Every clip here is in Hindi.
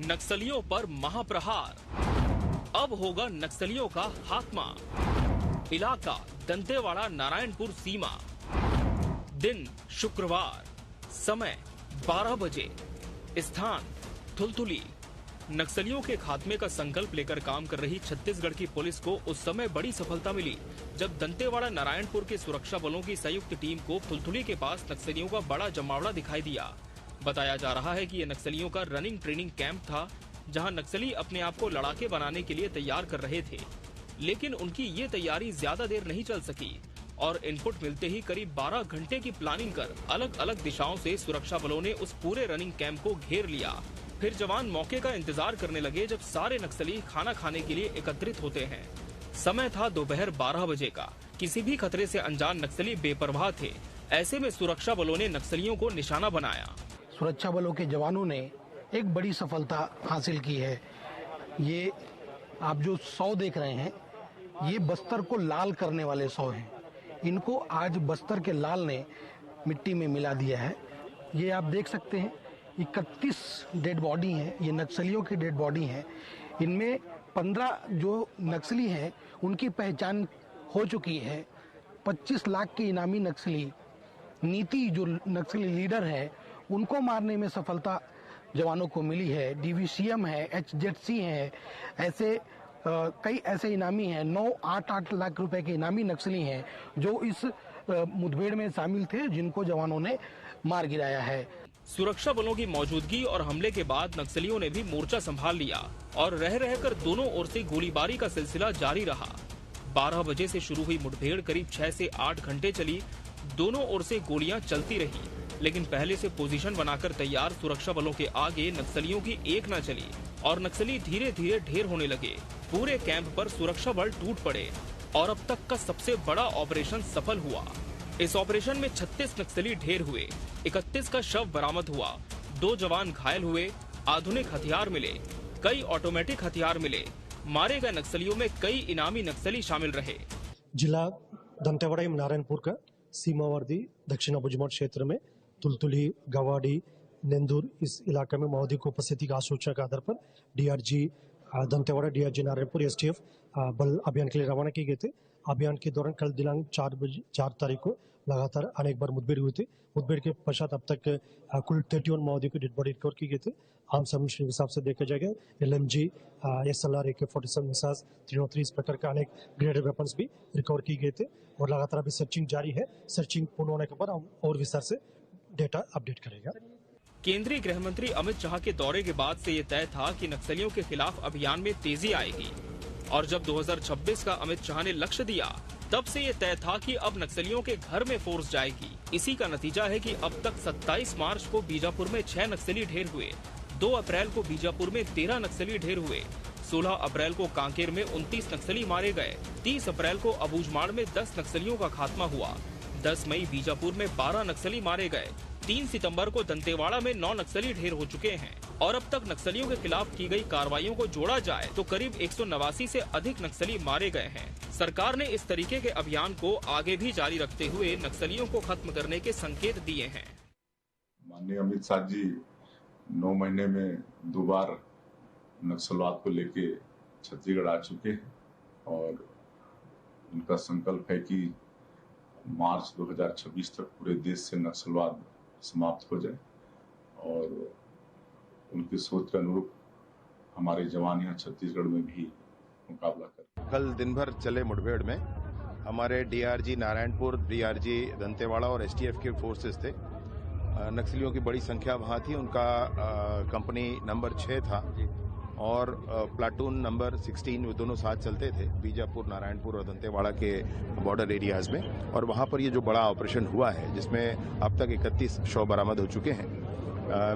नक्सलियों पर महाप्रहार, अब होगा नक्सलियों का खात्मा। इलाका दंतेवाड़ा नारायणपुर सीमा। दिन शुक्रवार। समय 12 बजे। स्थान थुलथुली। नक्सलियों के खात्मे का संकल्प लेकर काम कर रही छत्तीसगढ़ की पुलिस को उस समय बड़ी सफलता मिली जब दंतेवाड़ा नारायणपुर के सुरक्षा बलों की संयुक्त टीम को थुलथुली के पास नक्सलियों का बड़ा जमावड़ा दिखाई दिया। बताया जा रहा है कि ये नक्सलियों का रनिंग ट्रेनिंग कैंप था, जहां नक्सली अपने आप को लड़ाके बनाने के लिए तैयार कर रहे थे। लेकिन उनकी ये तैयारी ज्यादा देर नहीं चल सकी और इनपुट मिलते ही करीब 12 घंटे की प्लानिंग कर अलग अलग दिशाओं से सुरक्षा बलों ने उस पूरे रनिंग कैंप को घेर लिया। फिर जवान मौके का इंतजार करने लगे जब सारे नक्सली खाना खाने के लिए एकत्रित होते हैं। समय था दोपहर 12 बजे का। किसी भी खतरे से अनजान नक्सली बेपरवाह थे। ऐसे में सुरक्षा बलों ने नक्सलियों को निशाना बनाया। सुरक्षा बलों के जवानों ने एक बड़ी सफलता हासिल की है। ये आप जो 100 देख रहे हैं, ये बस्तर को लाल करने वाले 100 हैं। इनको आज बस्तर के लाल ने मिट्टी में मिला दिया है। ये आप देख सकते हैं 31 डेड बॉडी हैं, ये नक्सलियों की डेड बॉडी हैं। इनमें 15 जो नक्सली हैं उनकी पहचान हो चुकी है। 25 लाख के इनामी नक्सली, नीति जो नक्सली लीडर है, उनको मारने में सफलता जवानों को मिली है। डीवीसीएम है, एचजेडसी है, ऐसे कई ऐसे इनामी हैं। 9-8 लाख रुपए के इनामी नक्सली हैं जो इस मुठभेड़ में शामिल थे, जिनको जवानों ने मार गिराया है। सुरक्षा बलों की मौजूदगी और हमले के बाद नक्सलियों ने भी मोर्चा संभाल लिया और रह रहकर दोनों ओर से गोलीबारी का सिलसिला जारी रहा। 12 बजे से शुरू हुई मुठभेड़ करीब 6 से 8 घंटे चली। दोनों ओर से गोलियां चलती रही, लेकिन पहले से पोजीशन बनाकर तैयार सुरक्षा बलों के आगे नक्सलियों की एक न चली और नक्सली धीरे धीरे ढेर होने लगे। पूरे कैंप पर सुरक्षा बल टूट पड़े और अब तक का सबसे बड़ा ऑपरेशन सफल हुआ। इस ऑपरेशन में 36 नक्सली ढेर हुए, 31 का शव बरामद हुआ, 2 जवान घायल हुए, आधुनिक हथियार मिले, कई ऑटोमेटिक हथियार मिले। मारे गए नक्सलियों में कई इनामी नक्सली शामिल रहे। जिला दंतेवाड़ा नारायणपुर का सीमावर्ती दक्षिण बुजमठ क्षेत्र में तुलतुली, गवाड़ी, नेंदूर इस इलाके में मौद्रिक उपस्थिति का सूचना के आधार पर DRG Dantewada, DRG Narayanpur, STF बल अभियान के लिए रवाना किए गए थे। अभियान के दौरान कल दिनांक 4 तारीख को लगातार अनेक बार मुठभेड़ हुई थी। मुठभेड़ के पश्चात अब तक कुल 31 माओवादियों की डेड बॉडी रिकवर की गई थी। आर्म्स एम्यूनिशन के हिसाब से देखा जाएगा LMG, SLR, AK-47 मिसाइल्स, 303 इस प्रकार के अनेक ग्रेनेड वेपन्स भी रिकवर की गए थे और लगातार अभी सर्चिंग जारी है। सर्चिंग पूर्ण होने के बाद हम और विस्तार से डेटा अपडेट करेगा। केंद्रीय गृह मंत्री अमित शाह के दौरे के बाद से ये तय था कि नक्सलियों के खिलाफ अभियान में तेजी आएगी और जब 2026 का अमित शाह ने लक्ष्य दिया, तब से ये तय था कि अब नक्सलियों के घर में फोर्स जाएगी। इसी का नतीजा है कि अब तक 27 मार्च को बीजापुर में 6 नक्सली ढेर हुए, 2 अप्रैल को बीजापुर में 13 नक्सली ढेर हुए, 16 अप्रैल को कांकेर में 29 नक्सली मारे गए, 30 अप्रैल को अबूझमाड़ में 10 नक्सलियों का खात्मा हुआ, 10 मई बीजापुर में 12 नक्सली मारे गए, 3 सितंबर को दंतेवाड़ा में 9 नक्सली ढेर हो चुके हैं और अब तक नक्सलियों के खिलाफ की गई कार्रवाइयों को जोड़ा जाए तो करीब 189 से अधिक नक्सली मारे गए हैं। सरकार ने इस तरीके के अभियान को आगे भी जारी रखते हुए नक्सलियों को खत्म करने के संकेत दिए हैं। माननीय अमित शाह जी 9 महीने में 2 बार नक्सलवाद को लेके छत्तीसगढ़ आ चुके हैं और उनका संकल्प है कि मार्च 2026 तक पूरे देश से नक्सलवाद समाप्त हो जाए और उनकी सोच के अनुरूप हमारे जवान यहाँ छत्तीसगढ़ में भी मुकाबला करें। कल दिन भर चले मुठभेड़ में हमारे डीआरजी नारायणपुर, डीआरजी दंतेवाड़ा और एसटीएफ के फोर्सेस थे। नक्सलियों की बड़ी संख्या वहाँ थी। उनका कंपनी नंबर 6 था और प्लाटून नंबर 16 वो दोनों साथ चलते थे बीजापुर, नारायणपुर और दंतेवाड़ा के बॉर्डर एरियाज में। और वहाँ पर ये जो बड़ा ऑपरेशन हुआ है जिसमें अब तक 31 शव बरामद हो चुके हैं,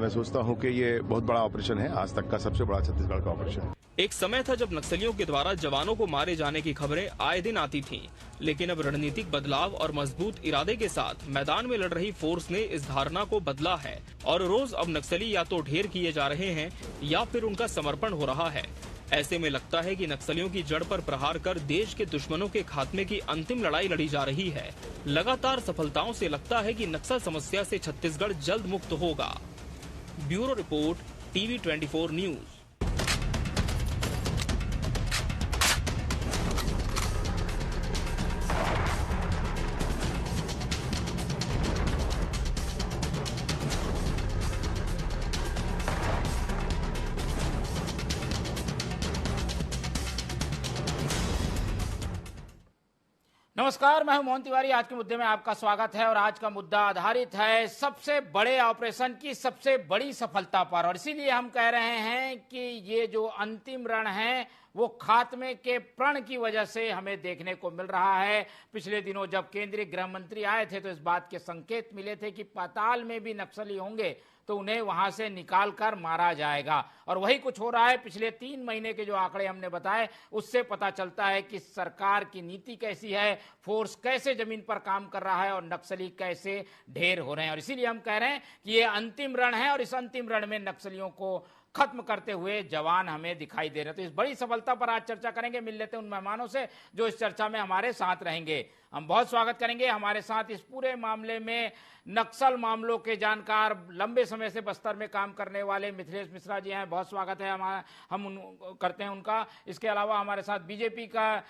मैं सोचता हूँ कि ये बहुत बड़ा ऑपरेशन है, आज तक का सबसे बड़ा छत्तीसगढ़ का ऑपरेशन। एक समय था जब नक्सलियों के द्वारा जवानों को मारे जाने की खबरें आए दिन आती थीं, लेकिन अब रणनीतिक बदलाव और मजबूत इरादे के साथ मैदान में लड़ रही फोर्स ने इस धारणा को बदला है और रोज अब नक्सली या तो ढेर किए जा रहे हैं या फिर उनका समर्पण हो रहा है। ऐसे में लगता है कि नक्सलियों की जड़ पर प्रहार कर देश के दुश्मनों के खात्मे की अंतिम लड़ाई लड़ी जा रही है। लगातार सफलताओं से लगता है कि नक्सल समस्या से छत्तीसगढ़ जल्द मुक्त होगा। Bureau report, TV 24 news. नमस्कार, मैं हूं मोहन तिवारी। आज के मुद्दे में आपका स्वागत है और आज का मुद्दा आधारित है सबसे बड़े ऑपरेशन की सबसे बड़ी सफलता पर। और इसीलिए हम कह रहे हैं कि ये जो अंतिम रण है वो खात्मे के प्रण की वजह से हमें देखने को मिल रहा है। पिछले दिनों जब केंद्रीय गृह मंत्री आए थे तो इस बात के संकेत मिले थे कि पाताल में भी नक्सली होंगे तो उन्हें वहां से निकाल कर मारा जाएगा, और वही कुछ हो रहा है। पिछले 3 महीने के जो आंकड़े हमने बताए उससे पता चलता है कि सरकार की नीति कैसी है, फोर्स कैसे जमीन पर काम कर रहा है और नक्सली कैसे ढेर हो रहे हैं। और इसीलिए हम कह रहे हैं कि ये अंतिम रण है और इस अंतिम रण में नक्सलियों को खत्म करते हुए जवान हमें दिखाई दे रहे हैं। तो इस बड़ी सफलता पर आज चर्चा करेंगे। मिल लेते हैं उन मेहमानों से जो इस चर्चा में हमारे साथ रहेंगे। हम बहुत स्वागत करेंगे हमारे साथ इस पूरे मामले में नक्सल मामलों के जानकार, लंबे समय से बस्तर में काम करने वाले मिथिलेश मिश्रा जी हैं। बहुत स्वागत है हम करते हैं उनका। इसके अलावा हमारे साथ बीजेपी का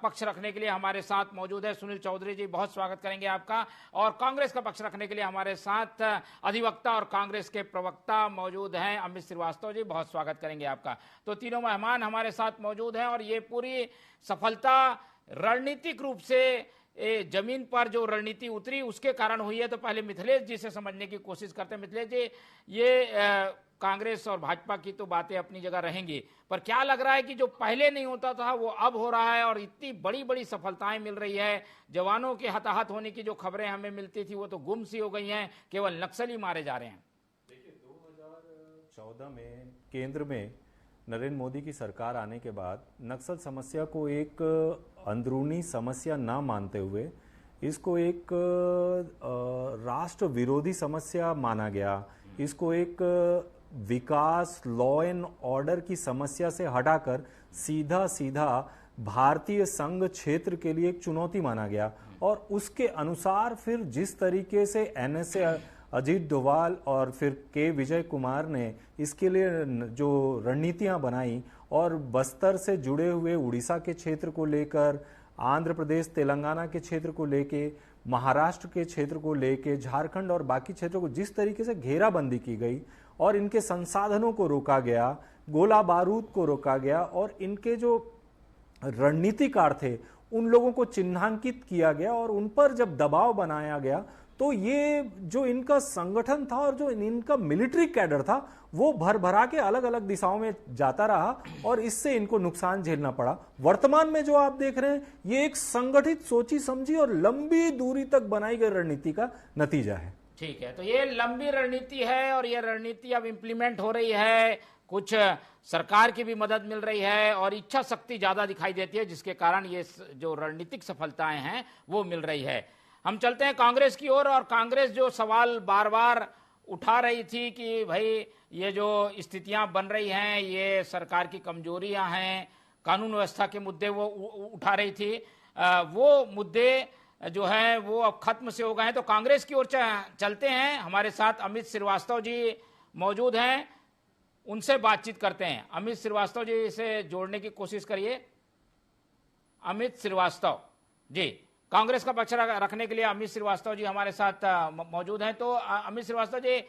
पक्ष रखने के लिए हमारे साथ मौजूद है सुनील चौधरी जी, बहुत स्वागत करेंगे आपका। और कांग्रेस का पक्ष रखने के लिए हमारे साथ अधिवक्ता और कांग्रेस के प्रवक्ता मौजूद हैं अमित श्रीवास्तव जी, बहुत स्वागत करेंगे आपका। तो तीनों मेहमान हमारे साथ मौजूद हैं और ये पूरी सफलता रणनीतिक रूप से जमीन पर जो रणनीति उतरी उसके कारण हुई है। तो पहले मिथिलेश जी से समझने की कोशिश करते हैं। मिथिलेश जी, ये कांग्रेस और भाजपा की तो बातें अपनी जगह रहेंगी, पर क्या लग रहा है कि जो पहले नहीं होता था वो अब हो रहा है और इतनी बड़ी बड़ी सफलताएं मिल रही है। जवानों के हताहत होने की जो खबरें हमें मिलती थी वो तो गुम सी हो गई हैं, केवल नक्सली मारे जा रहे हैं। देखिए, 2014 में केंद्र में नरेंद्र मोदी की सरकार आने के बाद नक्सल समस्या को एक अंदरूनी समस्या ना मानते हुए इसको एक राष्ट्र विरोधी समस्या माना गया। इसको एक विकास, लॉ एंड ऑर्डर की समस्या से हटाकर सीधा सीधा भारतीय संघ क्षेत्र के लिए एक चुनौती माना गया। और उसके अनुसार फिर जिस तरीके से NSA अजीत डोभाल और फिर के विजय कुमार ने इसके लिए जो रणनीतियां बनाई और बस्तर से जुड़े हुए उड़ीसा के क्षेत्र को लेकर, आंध्र प्रदेश तेलंगाना के क्षेत्र को लेके, महाराष्ट्र के क्षेत्र को लेके, झारखंड और बाकी क्षेत्रों को जिस तरीके से घेराबंदी की गई और इनके संसाधनों को रोका गया, गोला बारूद को रोका गया और इनके जो रणनीतिकार थे उन लोगों को चिन्हांकित किया गया और उन पर जब दबाव बनाया गया तो ये जो इनका संगठन था और जो इनका मिलिट्री कैडर था वो भर भरा के अलग अलग दिशाओं में जाता रहा और इससे इनको नुकसान झेलना पड़ा। वर्तमान में जो आप देख रहे हैं ये एक संगठित, सोची समझी और लंबी दूरी तक बनाई गई रणनीति का नतीजा है। ठीक है, तो ये लंबी रणनीति है और ये रणनीति अब इम्प्लीमेंट हो रही है, कुछ सरकार की भी मदद मिल रही है और इच्छा शक्ति ज्यादा दिखाई देती है, जिसके कारण ये जो रणनीतिक सफलताएं हैं वो मिल रही है। हम चलते हैं कांग्रेस की ओर। और कांग्रेस जो सवाल बार बार उठा रही थी कि भाई ये जो स्थितियां बन रही हैं ये सरकार की कमजोरियां हैं, कानून व्यवस्था के मुद्दे वो उठा रही थी, वो मुद्दे जो हैं वो अब खत्म से हो गए हैं। तो कांग्रेस की ओर चलते हैं। हमारे साथ अमित श्रीवास्तव जी मौजूद हैं, उनसे बातचीत करते हैं। अमित श्रीवास्तव जी से जोड़ने की कोशिश करिए। अमित श्रीवास्तव जी, कांग्रेस का पक्ष रखने के लिए अमित श्रीवास्तव जी हमारे साथ मौजूद हैं। तो अमित श्रीवास्तव जी,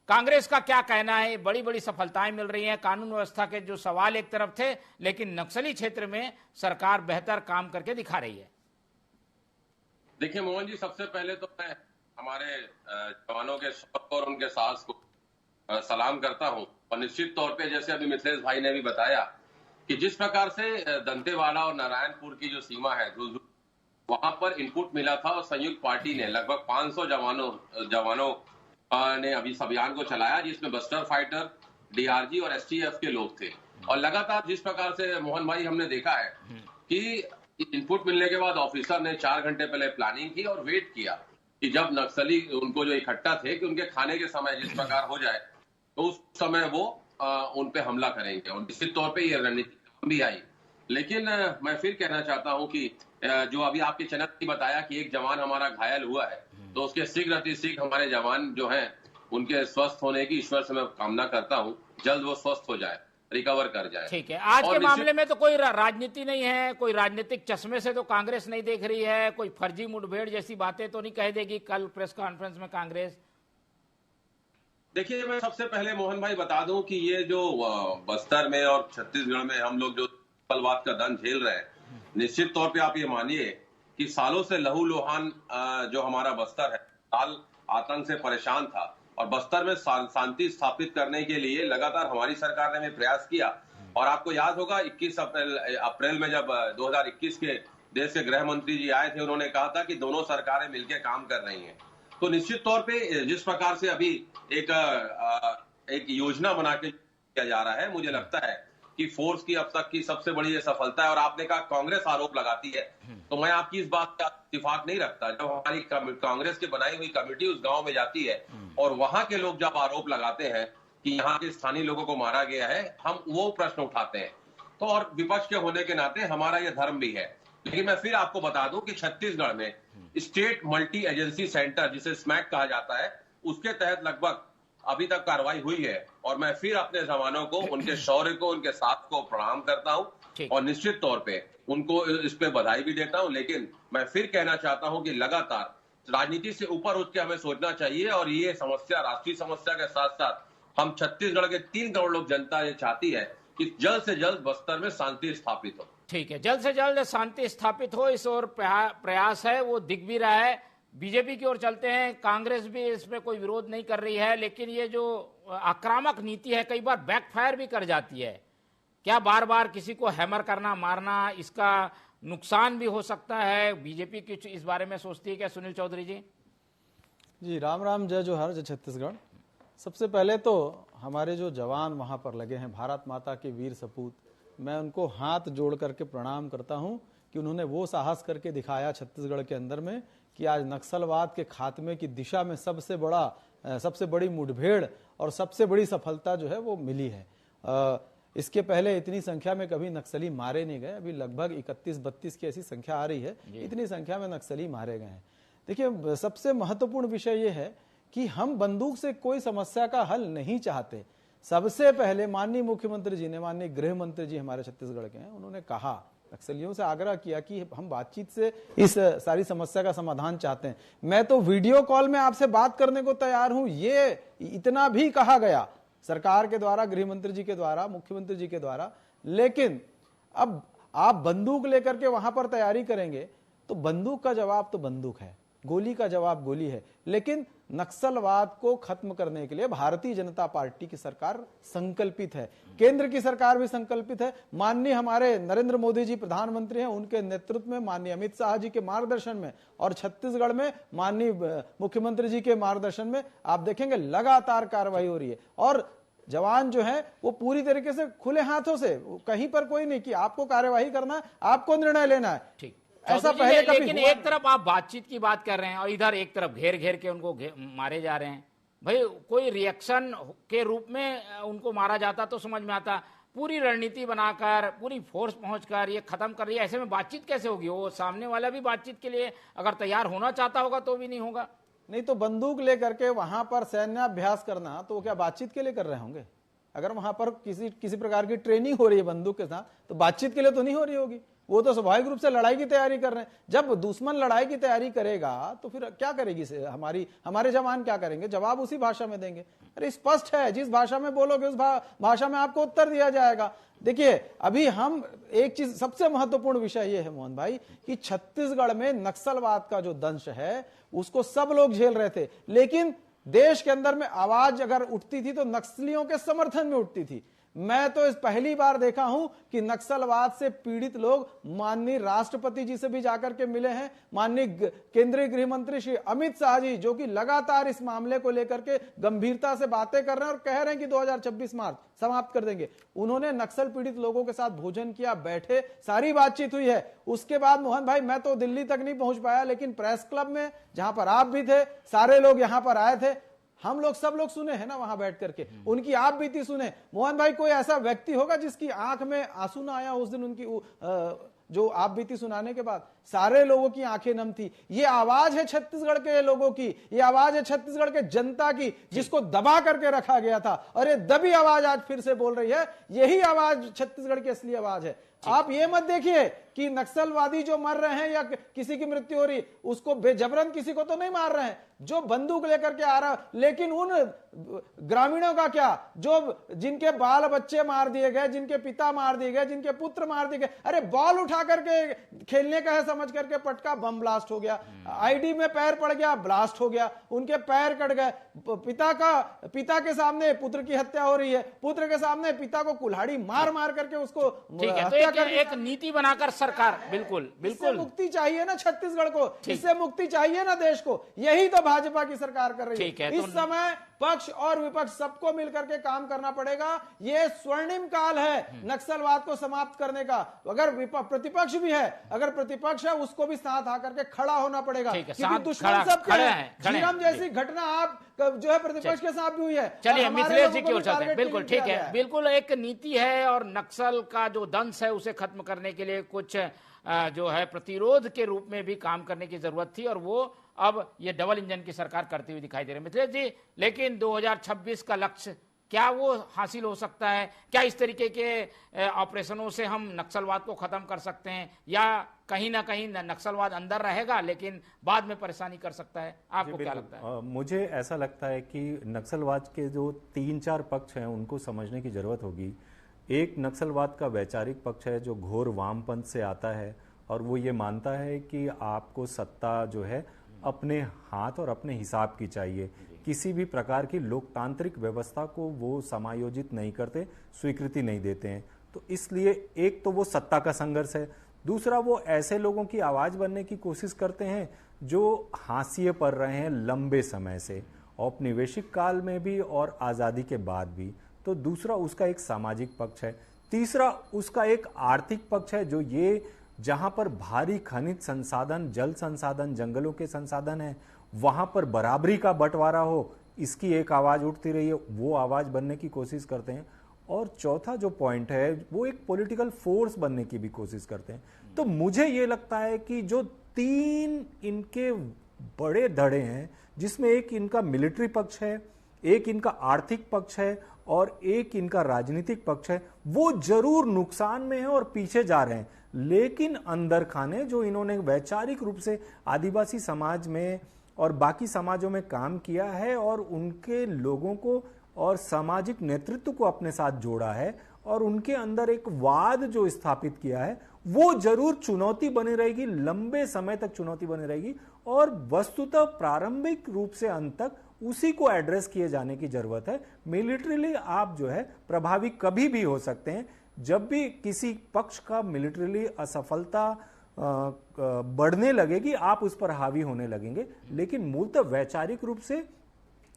कांग्रेस का क्या कहना है? बड़ी बड़ी सफलताएं मिल रही हैं, कानून व्यवस्था के जो सवाल एक तरफ थे, लेकिन नक्सली क्षेत्र में सरकार बेहतर काम करके दिखा रही है। देखिए मोहन जी, सबसे पहले तो मैं हमारे जवानों के शौक और उनके साहस को सलाम करता हूं। और निश्चित तौर पे जैसे अभी मिथिलेश भाई ने भी बताया कि जिस प्रकार से दंतेवाड़ा और नारायणपुर की जो सीमा है वहां पर इनपुट मिला था और संयुक्त पार्टी ने लगभग 500 जवानों ने अभी इस अभियान को चलाया, जिसमें बस्टर फाइटर, DRG और STF के लोग थे। और लगातार जिस प्रकार से मोहन भाई हमने देखा है कि इनपुट मिलने के बाद ऑफिसर ने 4 घंटे पहले प्लानिंग की और वेट किया कि जब नक्सली उनको जो इकट्ठा थे कि उनके खाने के समय जिस प्रकार हो जाए तो उस समय वो उन पे हमला करेंगे। और निश्चित तौर पे ये रणनीति भी आई। लेकिन मैं फिर कहना चाहता हूं कि जो अभी आपके चैनल ने बताया कि एक जवान हमारा घायल हुआ है, तो उसके शीघ्र अतिशीघ्र हमारे जवान जो हैं उनके स्वस्थ होने की ईश्वर से मैं कामना करता हूं, जल्द वो स्वस्थ हो जाए, रिकवर कर जाए। ठीक है, आज के मामले में तो कोई राजनीति नहीं है, कोई राजनीतिक चश्मे से तो कांग्रेस नहीं देख रही है, कोई फर्जी मुठभेड़ जैसी बातें तो नहीं कह देगी कल प्रेस कॉन्फ्रेंस में कांग्रेस। देखिए, मैं सबसे पहले मोहन भाई बता दूं कि ये जो बस्तर में और छत्तीसगढ़ में हम लोग जो पलवाद का दंड झेल रहे हैं, निश्चित तौर पे आप ये मानिए कि सालों से लहूलुहान जो हमारा बस्तर है लाल आतंक से परेशान था और बस्तर में शांति स्थापित करने के लिए लगातार हमारी सरकार ने भी प्रयास किया। और आपको याद होगा 21 अप्रैल में जब 2021 के देश के गृह मंत्री जी आए थे, उन्होंने कहा था कि दोनों सरकारें मिलकर काम कर रही हैं। तो निश्चित तौर पे जिस प्रकार से अभी एक योजना बना के किया जा रहा है, मुझे लगता है कि फोर्स की अब तक की सबसे बड़ी ये सफलता है। और आपने कहा कांग्रेस आरोप लगाती है, तो मैं आपकी इस बात का इत्तेफाक नहीं रखता। जब हमारी कांग्रेस की बनाई हुई कमेटी उस गांव में जाती है और वहां के लोग जब आरोप लगाते हैं कि यहाँ के स्थानीय लोगों को मारा गया है, हम वो प्रश्न उठाते हैं। तो और विपक्ष के होने के नाते हमारा यह धर्म भी है। लेकिन मैं फिर आपको बता दूं कि छत्तीसगढ़ में स्टेट मल्टी एजेंसी सेंटर, जिसे स्मैक कहा जाता है, उसके तहत लगभग अभी तक कार्रवाई हुई है। और मैं फिर अपने जवानों को, उनके शौर्य को, उनके साथ को प्रणाम करता हूं और निश्चित तौर पे उनको इस पे बधाई भी देता हूं। लेकिन मैं फिर कहना चाहता हूं कि लगातार राजनीति से ऊपर उठ के हमें सोचना चाहिए। और ये समस्या राष्ट्रीय समस्या के साथ साथ हम छत्तीसगढ़ के 3 करोड़ लोग जनता ये चाहती है कि जल्द से जल्द बस्तर में शांति स्थापित हो। ठीक है, जल्द से जल्द शांति स्थापित हो, इस ओर प्रयास है, वो दिख भी रहा है। बीजेपी की ओर चलते हैं, कांग्रेस भी इसमें कोई विरोध नहीं कर रही है, लेकिन ये जो आक्रामक नीति है कई बार बैकफायर भी कर जाती है। क्या बार बार किसी को हैमर करना, मारना, इसका नुकसान भी हो सकता है? बीजेपी कुछ इस बारे में सोचती है क्या, सुनील चौधरी जी? जी राम राम, जय जोहार, जय छत्तीसगढ़। सबसे पहले तो हमारे जो जवान वहां पर लगे हैं, भारत माता के वीर सपूत, मैं उनको हाथ जोड़ करके प्रणाम करता हूं कि उन्होंने वो साहस करके दिखाया छत्तीसगढ़ के अंदर में कि आज नक्सलवाद के खात्मे की दिशा में सबसे बड़ी मुठभेड़ और सबसे बड़ी सफलता जो है वो मिली है। इसके पहले इतनी संख्या में कभी नक्सली मारे नहीं गए। अभी लगभग 31-32 की ऐसी संख्या आ रही है, इतनी संख्या में नक्सली मारे गए हैं। देखिए, सबसे महत्वपूर्ण विषय ये है कि हम बंदूक से कोई समस्या का हल नहीं चाहते। सबसे पहले माननीय मुख्यमंत्री जी ने, माननीय गृह मंत्री जी हमारे छत्तीसगढ़ के हैं, उन्होंने कहा, नक्सलियों से आग्रह किया कि हम बातचीत से इस सारी समस्या का समाधान चाहते हैं। मैं तो वीडियो कॉल में आपसे बात करने को तैयार हूं, ये इतना भी कहा गया सरकार के द्वारा, गृह मंत्री जी के द्वारा, मुख्यमंत्री जी के द्वारा। लेकिन अब आप बंदूक लेकर के वहां पर तैयारी करेंगे तो बंदूक का जवाब तो बंदूक है, गोली का जवाब गोली है। लेकिन नक्सलवाद को खत्म करने के लिए भारतीय जनता पार्टी की सरकार संकल्पित है, केंद्र की सरकार भी संकल्पित है। माननीय हमारे नरेंद्र मोदी जी प्रधानमंत्री हैं, उनके नेतृत्व में, माननीय अमित शाह जी के मार्गदर्शन में और छत्तीसगढ़ में माननीय मुख्यमंत्री जी के मार्गदर्शन में आप देखेंगे लगातार कार्रवाई हो रही है। और जवान जो है वो पूरी तरीके से खुले हाथों से, कहीं पर कोई नहीं कि आपको कार्यवाही करना है, आपको निर्णय लेना है। ठीक, ऐसा पहले कभी लेकिन एक तरफ आप बातचीत की बात कर रहे हैं और इधर एक तरफ घेर घेर के उनको मारे जा रहे हैं। भाई कोई रिएक्शन के रूप में उनको मारा जाता तो समझ में आता, पूरी रणनीति बनाकर, पूरी फोर्स पहुंचकर ये खत्म कर रही है। ऐसे में बातचीत कैसे होगी? वो सामने वाला भी बातचीत के लिए अगर तैयार होना चाहता होगा तो भी नहीं होगा। नहीं तो बंदूक लेकर के वहां पर सैन्याभ्यास करना तो क्या बातचीत के लिए कर रहे होंगे? अगर वहां पर किसी प्रकार की ट्रेनिंग हो रही है बंदूक के साथ, तो बातचीत के लिए तो नहीं हो रही होगी। वो तो स्वाभाविक रूप से लड़ाई की तैयारी कर रहे हैं। जब दुश्मन लड़ाई की तैयारी करेगा तो फिर क्या करेगी हमारे जवान क्या करेंगे? जवाब उसी भाषा में देंगे। अरे स्पष्ट है, जिस भाषा में बोलोगे उस भाषा में आपको उत्तर दिया जाएगा। देखिए, अभी हम एक चीज, सबसे महत्वपूर्ण विषय यह है मोहन भाई कि छत्तीसगढ़ में नक्सलवाद का जो दंश है उसको सब लोग झेल रहे थे, लेकिन देश के अंदर में आवाज अगर उठती थी तो नक्सलियों के समर्थन में उठती थी। मैं तो इस पहली बार देखा हूं कि नक्सलवाद से पीड़ित लोग माननीय राष्ट्रपति जी से भी जाकर के मिले हैं, माननीय केंद्रीय गृह मंत्री श्री अमित शाह जी, जो कि लगातार इस मामले को लेकर के गंभीरता से बातें कर रहे हैं और कह रहे हैं कि 2026 मार्च समाप्त कर देंगे। उन्होंने नक्सल पीड़ित लोगों के साथ भोजन किया, बैठे, सारी बातचीत हुई है। उसके बाद मोहन भाई, मैं तो दिल्ली तक नहीं पहुंच पाया, लेकिन प्रेस क्लब में जहां पर आप भी थे, सारे लोग यहां पर आए थे, हम लोग सब लोग सुने हैं ना वहां बैठ करके, उनकी आप बीती सुने। मोहन भाई, कोई ऐसा व्यक्ति होगा जिसकी आंख में आंसू ना आया उस दिन उनकी जो आप बीती सुनाने के बाद? सारे लोगों की आंखें नम थी। ये आवाज है छत्तीसगढ़ के लोगों की, ये आवाज है छत्तीसगढ़ के जनता की, जिसको दबा करके रखा गया था, और ये दबी आवाज आज फिर से बोल रही है। यही आवाज छत्तीसगढ़ की असली आवाज है। आप ये मत देखिए कि नक्सलवादी जो मर रहे हैं या किसी की मृत्यु हो रही, उसको बेजबरन किसी को तो नहीं मार रहे हैं, जो बंदूक लेकर के आ रहा। लेकिन उन ग्रामीणों का क्या, जो जिनके बाल बच्चे मार दिए गए, जिनके पिता मार दिए गए, जिनके पुत्र मार दिए गए, अरे बॉल उठा करके खेलने का है समझ करके पटका, बम ब्लास्ट हो गया। आईडी में पैर पड़ गया, ब्लास्ट हो गया, उनके पैर कट गए। पिता के सामने पुत्र की हत्या हो रही है, पुत्र के सामने पिता को कुल्हाड़ी मार मार करके उसको ठीक है। तो एक नीति बनाकर सरकार, बिल्कुल बिल्कुल मुक्ति चाहिए ना छत्तीसगढ़ को, इससे मुक्ति चाहिए ना देश को, यही तो भाजपा की सरकार कर रही है। इस समय पक्ष और विपक्ष सबको मिलकर के काम करना पड़ेगा। ये स्वर्णिम काल है नक्सलवाद को समाप्त करने का। अगर प्रतिपक्ष भी है, अगर प्रतिपक्ष है, उसको भी साथ आकर के खड़ा होना पड़ेगा, क्योंकि दुश्मन सबके हैं। झीरम जैसी घटना आप जो है प्रतिपक्ष के साथ भी हुई है। चलिए मिथिलेश जी की ओर चलते हैं। बिल्कुल ठीक है, बिल्कुल एक नीति है और नक्सल का जो दंश है उसे खत्म करने के लिए कुछ जो है प्रतिरोध के रूप में भी काम करने की जरूरत थी, और वो अब ये डबल इंजन की सरकार करती हुई दिखाई दे रही है। मिथिलेश जी, लेकिन 2026 का लक्ष्य क्या वो हासिल हो सकता है? क्या इस तरीके के ऑपरेशनों से हम नक्सलवाद को खत्म कर सकते हैं, या कहीं ना कहीं नक्सलवाद अंदर रहेगा लेकिन बाद में परेशानी कर सकता है? आपको क्या लगता है? मुझे ऐसा लगता है कि नक्सलवाद के जो 3-4 पक्ष हैं उनको समझने की जरूरत होगी। एक नक्सलवाद का वैचारिक पक्ष है जो घोर वामपंथ से आता है, और वो ये मानता है कि आपको सत्ता जो है अपने हाथ और अपने हिसाब की चाहिए। किसी भी प्रकार की लोकतांत्रिक व्यवस्था को वो समायोजित नहीं करते, स्वीकृति नहीं देते हैं। तो इसलिए एक तो वो सत्ता का संघर्ष है, दूसरा वो ऐसे लोगों की आवाज बनने की कोशिश करते हैं जो हाशिए पर रहे हैं लंबे समय से, औपनिवेशिक काल में भी और आजादी के बाद भी। तो दूसरा उसका एक सामाजिक पक्ष है। तीसरा उसका एक आर्थिक पक्ष है, जो ये जहां पर भारी खनिज संसाधन, जल संसाधन, जंगलों के संसाधन है, वहां पर बराबरी का बंटवारा हो, इसकी एक आवाज उठती रही है, वो आवाज बनने की कोशिश करते हैं। और चौथा जो पॉइंट है वो एक पॉलिटिकल फोर्स बनने की भी कोशिश करते हैं। तो मुझे ये लगता है कि जो 3 इनके बड़े धड़े हैं, जिसमें एक इनका मिलिट्री पक्ष है, एक इनका आर्थिक पक्ष है और एक इनका राजनीतिक पक्ष है, वो जरूर नुकसान में है और पीछे जा रहे हैं। लेकिन अंदर खाने जो इन्होंने वैचारिक रूप से आदिवासी समाज में और बाकी समाजों में काम किया है और उनके लोगों को और सामाजिक नेतृत्व को अपने साथ जोड़ा है और उनके अंदर एक वाद जो स्थापित किया है, वो जरूर चुनौती बनी रहेगी, लंबे समय तक चुनौती बनी रहेगी। और वस्तुतः प्रारंभिक रूप से अंत तक उसी को एड्रेस किए जाने की जरूरत है। मिलिट्रीली आप जो है प्रभावी कभी भी हो सकते हैं। जब भी किसी पक्ष का मिलिट्रीली असफलता बढ़ने लगेगी, आप उस पर हावी होने लगेंगे। लेकिन मूलतः वैचारिक रूप से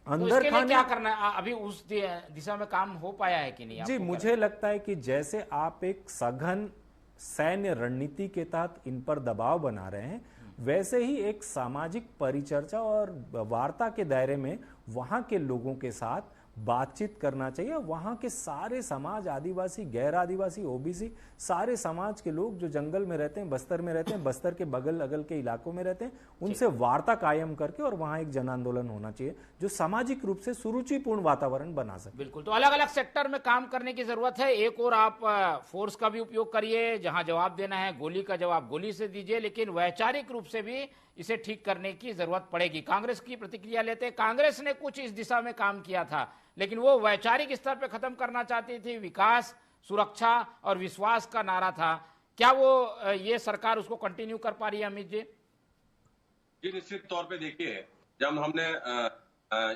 अंदर तो क्या करना है? अभी उस दिशा में काम हो पाया है कि नहीं? जी, मुझे लगता है कि जैसे आप एक सघन सैन्य रणनीति के तहत इन पर दबाव बना रहे हैं, वैसे ही एक सामाजिक परिचर्चा और वार्ता के दायरे में वहां के लोगों के साथ बातचीत करना चाहिए। वहां के सारे समाज, आदिवासी, गैर आदिवासी, ओबीसी, सारे समाज के लोग जो जंगल में रहते हैं, बस्तर में रहते हैं, बस्तर के बगल अगल के इलाकों में रहते हैं, उनसे वार्ता कायम करके और वहां एक जन आंदोलन होना चाहिए जो सामाजिक रूप से सुरुचिपूर्ण वातावरण बना सके। बिल्कुल, तो अलग अलग सेक्टर में काम करने की जरूरत है। एक और आप फोर्स का भी उपयोग करिए, जहां जवाब देना है गोली का जवाब गोली से दीजिए, लेकिन वैचारिक रूप से भी इसे ठीक करने की जरूरत पड़ेगी। कांग्रेस की प्रतिक्रिया लेते हैं। कांग्रेस ने कुछ इस दिशा में काम किया था, लेकिन वो वैचारिक स्तर पे खत्म करना चाहती थी। विकास, सुरक्षा और विश्वास का नारा था। क्या वो ये सरकार उसको कंटिन्यू कर पा रही है, अमित जी? जी, निश्चित तौर पे देखिए, जब हमने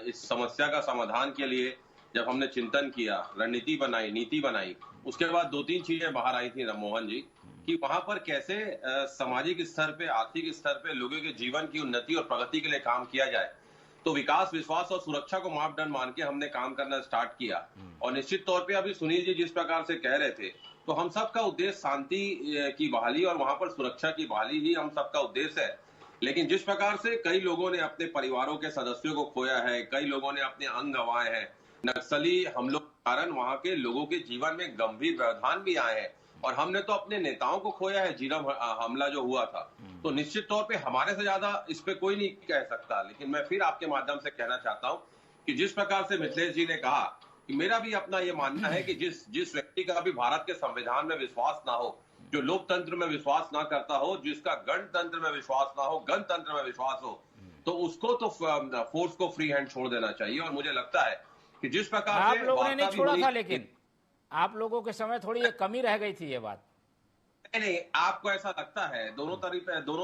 इस समस्या का समाधान के लिए जब हमने चिंतन किया, रणनीति बनाई, नीति बनाई, उसके बाद 2-3 चीजें बाहर आई थी मोहन जी, कि वहां पर कैसे सामाजिक स्तर पे, आर्थिक स्तर पे लोगों के जीवन की उन्नति और प्रगति के लिए काम किया जाए। तो विकास, विश्वास और सुरक्षा को मापदंड मान के हमने काम करना स्टार्ट किया। और निश्चित तौर पे अभी सुनील जी जिस प्रकार से कह रहे थे, तो हम सबका उद्देश्य शांति की बहाली और वहां पर सुरक्षा की बहाली ही हम सबका उद्देश्य है। लेकिन जिस प्रकार से कई लोगों ने अपने परिवारों के सदस्यों को खोया है, कई लोगों ने अपने अंग गंवाए हैं, नक्सली हमलों के कारण वहां के लोगों के जीवन में गंभीर व्यवधान भी आए हैं, और हमने तो अपने नेताओं को खोया है, झीरम हमला जो हुआ था। तो निश्चित तौर पे हमारे से ज्यादा इस पे कोई नहीं कह सकता। लेकिन मैं फिर आपके माध्यम से कहना चाहता हूं कि जिस प्रकार से मिथिलेश जी ने कहा, कि मेरा भी अपना ये मानना है कि जिस व्यक्ति का भी भारत के संविधान में विश्वास ना हो, जो लोकतंत्र में विश्वास ना करता हो, जिसका गणतंत्र में विश्वास ना हो, गणतंत्र में विश्वास हो, तो उसको तो फोर्स को फ्री हैंड छोड़ देना चाहिए। और मुझे लगता है कि जिस प्रकार से आप लोगों ने नहीं छोड़ा था, लेकिन आप लोगों के समय थोड़ी कमी रह गई थी ये बात। नहीं, आपको ऐसा लगता है? दोनों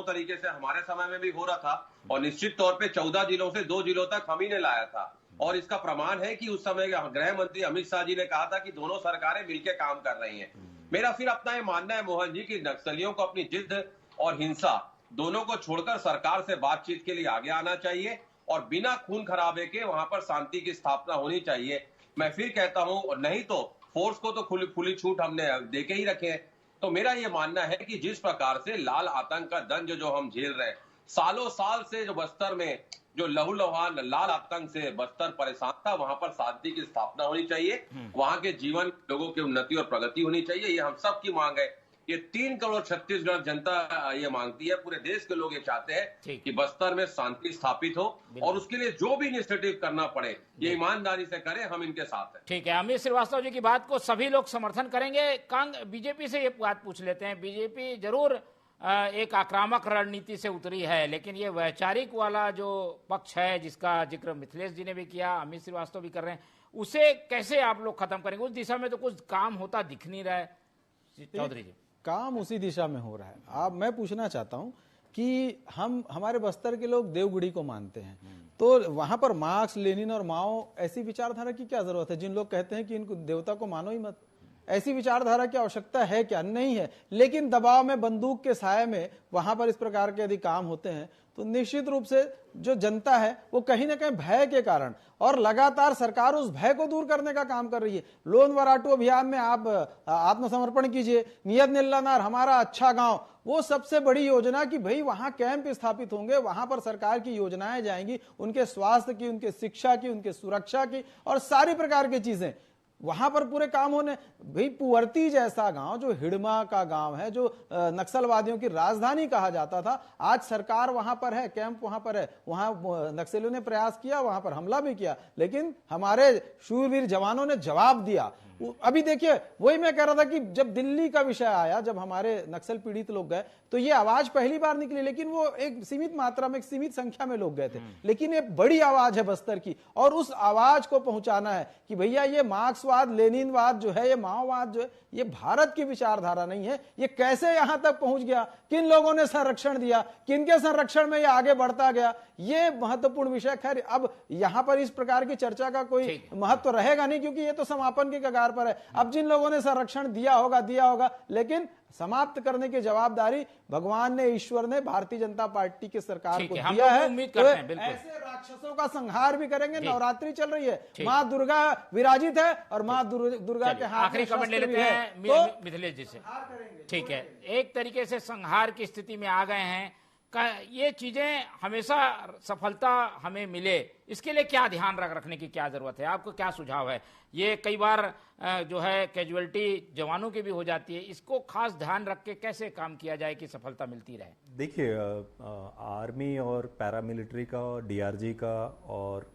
तरीके से हमारे समय में भी हो रहा था और निश्चित तौर पे 14 जिलों से 2 जिलों तक हम ही ने लाया था। और इसका प्रमाण है कि उस समय गृह मंत्री अमित शाह जी ने कहा था कि दोनों सरकारें मिलकर काम कर रही हैं। मेरा फिर अपना ये मानना है मोहन जी कि नक्सलियों को अपनी जिद और हिंसा दोनों को छोड़कर सरकार से बातचीत के लिए आगे आना चाहिए और बिना खून खराबे के वहां पर शांति की स्थापना होनी चाहिए। मैं फिर कहता हूं, और नहीं तो फोर्स को तो खुली छूट हमने देके ही रखे हैं। तो मेरा ये मानना है कि जिस प्रकार से लाल आतंक का दंज जो हम झेल रहे हैं, सालों साल से जो बस्तर में जो लहूलुहान लाल आतंक से बस्तर परेशान था, वहां पर शांति की स्थापना होनी चाहिए, वहां के जीवन लोगों की उन्नति और प्रगति होनी चाहिए। ये हम सब की मांग है। ये 3 करोड़ 36 लाख जनता ये मांगती है, पूरे देश के लोग ये चाहते हैं कि बस्तर में शांति स्थापित हो और उसके लिए जो भी इनिशिएटिव करना पड़े ये ईमानदारी से करें, हम इनके साथ हैं। ठीक है, अमित श्रीवास्तव जी की बात को सभी लोग समर्थन करेंगे। बीजेपी से ये बात पूछ लेते हैं। बीजेपी जरूर एक आक्रामक रणनीति से उतरी है, लेकिन ये वैचारिक वाला जो पक्ष है जिसका जिक्र मिथिलेश जी ने भी किया, अमित श्रीवास्तव भी कर रहे हैं, उसे कैसे आप लोग खत्म करेंगे? उस दिशा में तो कुछ काम होता दिख नहीं रहा है चौधरी जी। काम उसी दिशा में हो रहा है। अब मैं पूछना चाहता हूं कि हमारे बस्तर के लोग देवगुड़ी को मानते हैं, तो वहां पर मार्क्स, लेनिन और माओ ऐसी विचारधारा की क्या जरूरत है? जिन लोग कहते हैं कि इनको देवता को मानो ही मत, ऐसी विचारधारा की आवश्यकता है क्या? नहीं है। लेकिन दबाव में, बंदूक के साये में वहां पर इस प्रकार के यदि काम होते हैं तो निश्चित रूप से जो जनता है वो कहीं ना कहीं भय के कारण, और लगातार सरकार उस भय को दूर करने का काम कर रही है। लोन वराटू अभियान में आप आत्मसमर्पण कीजिए, नियत निल्लानार हमारा अच्छा गांव, वो सबसे बड़ी योजना कि भाई वहां कैंप स्थापित होंगे, वहां पर सरकार की योजनाएं जाएंगी, उनके स्वास्थ्य की, उनके शिक्षा की, उनके सुरक्षा की और सारी प्रकार की चीजें वहां पर पूरे काम होने। भाई पुअर्ती जैसा गांव जो हिडमा का गांव है, जो नक्सलवादियों की राजधानी कहा जाता था, आज सरकार वहां पर है, कैंप वहां पर है, वहां नक्सलियों ने प्रयास किया, वहां पर हमला भी किया, लेकिन हमारे शूरवीर जवानों ने जवाब दिया। अभी देखिए, वही मैं कह रहा था कि जब दिल्ली का विषय आया, जब हमारे नक्सल पीड़ित लोग गए तो ये आवाज पहली बार निकली, लेकिन वो एक सीमित मात्रा में, एक सीमित संख्या में लोग गए थे, लेकिन ये बड़ी आवाज है बस्तर की, और उस आवाज को पहुंचाना है कि भैया ये मार्क्सवाद, लेनिनवाद जो है, ये माओवाद जो है, ये भारत की विचारधारा नहीं है। ये कैसे यहां तक पहुंच गया, किन लोगों ने संरक्षण दिया, किनके संरक्षण में ये आगे बढ़ता गया, ये महत्वपूर्ण विषय। खैर, अब यहां पर इस प्रकार की चर्चा का कोई महत्व रहेगा नहीं, क्योंकि ये तो समापन के कगार पर है। अब जिन लोगों ने संरक्षण दिया होगा, लेकिन समाप्त करने की जवाबदारी भगवान ने, ईश्वर ने, भारतीय जनता पार्टी की सरकार को दिया है। उम्मीद करते हैं, बिल्कुल। ऐसे राक्षसों का संहार भी करेंगे। नवरात्रि चल रही है, माँ दुर्गा विराजित है और माँ दुर्गा के हाथ आखिरी कमेंट ले लेते हैं मिथिलेश जी से। ठीक है, एक तरीके से संहार की स्थिति में आ गए हैं। ये चीजें हमेशा सफलता हमें मिले, इसके लिए क्या ध्यान रखने की क्या जरूरत है? आपको क्या सुझाव है? ये कई बार जो है कैजुअलिटी जवानों की भी हो जाती है, इसको खास ध्यान रख के कैसे काम किया जाए कि सफलता मिलती रहे? देखिए, आर्मी और पैरामिलिट्री का, डीआरजी का और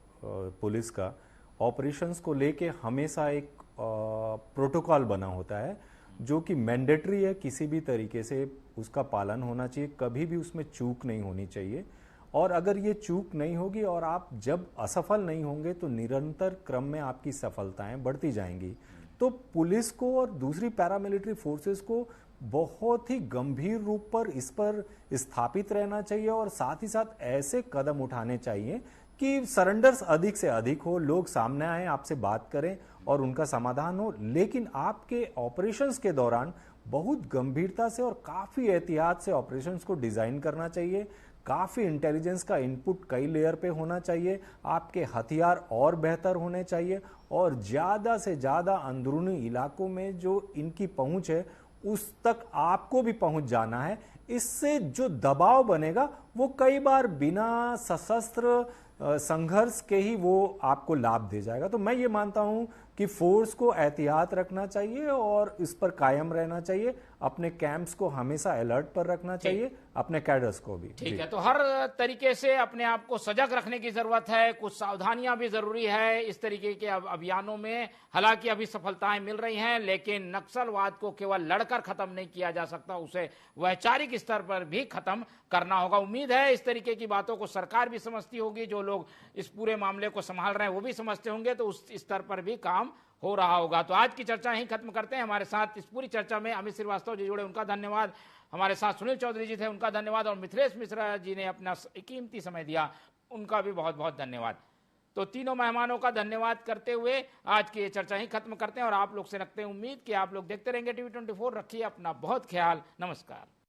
पुलिस का ऑपरेशंस को लेके हमेशा एक प्रोटोकॉल बना होता है जो कि मैंडेटरी है, किसी भी तरीके से उसका पालन होना चाहिए, कभी भी उसमें चूक नहीं होनी चाहिए। और अगर ये चूक नहीं होगी और आप जब असफल नहीं होंगे तो निरंतर क्रम में आपकी सफलताएं बढ़ती जाएंगी। तो पुलिस को और दूसरी पैरामिलिट्री फोर्सेस को बहुत ही गंभीर रूप पर इस पर स्थापित रहना चाहिए और साथ ही साथ ऐसे कदम उठाने चाहिए कि सरेंडर्स अधिक से अधिक हो, लोग सामने आए, आपसे बात करें और उनका समाधान हो। लेकिन आपके ऑपरेशंस के दौरान बहुत गंभीरता से और काफी एहतियात से ऑपरेशंस को डिजाइन करना चाहिए। काफी इंटेलिजेंस का इनपुट कई लेयर पे होना चाहिए, आपके हथियार और बेहतर होने चाहिए और ज्यादा से ज्यादा अंदरूनी इलाकों में जो इनकी पहुंच है उस तक आपको भी पहुंच जाना है। इससे जो दबाव बनेगा वो कई बार बिना सशस्त्र संघर्ष के ही वो आपको लाभ दे जाएगा। तो मैं ये मानता हूं कि फोर्स को एहतियात रखना चाहिए और इस पर कायम रहना चाहिए, अपने कैंप्स को हमेशा अलर्ट पर रखना चाहिए, अपने कैडर्स को भी। ठीक है, तो हर तरीके से अपने आप को सजग रखने की जरूरत है, कुछ सावधानियां भी जरूरी है इस तरीके के अभियानों में। हालांकि अभी सफलताएं मिल रही हैं, लेकिन नक्सलवाद को केवल लड़कर खत्म नहीं किया जा सकता, उसे वैचारिक स्तर पर भी खत्म करना होगा। उम्मीद है इस तरीके की बातों को सरकार भी समझती होगी, जो लोग इस पूरे मामले को संभाल रहे हैं वो भी समझते होंगे, तो उस स्तर पर भी काम हो रहा होगा। तो आज की चर्चा ही खत्म करते हैं। हमारे साथ इस पूरी चर्चा में अमित श्रीवास्तव जी जुड़े, उनका धन्यवाद। हमारे साथ सुनील चौधरी जी थे, उनका धन्यवाद। और मिथिलेश मिश्रा जी ने अपना कीमती समय दिया, उनका भी बहुत बहुत धन्यवाद। तो तीनों मेहमानों का धन्यवाद करते हुए आज की ये चर्चा ही खत्म करते हैं और आप लोग से रखते हैं उम्मीद कि आप लोग देखते रहेंगे TV 24। रखिए अपना बहुत ख्याल। नमस्कार।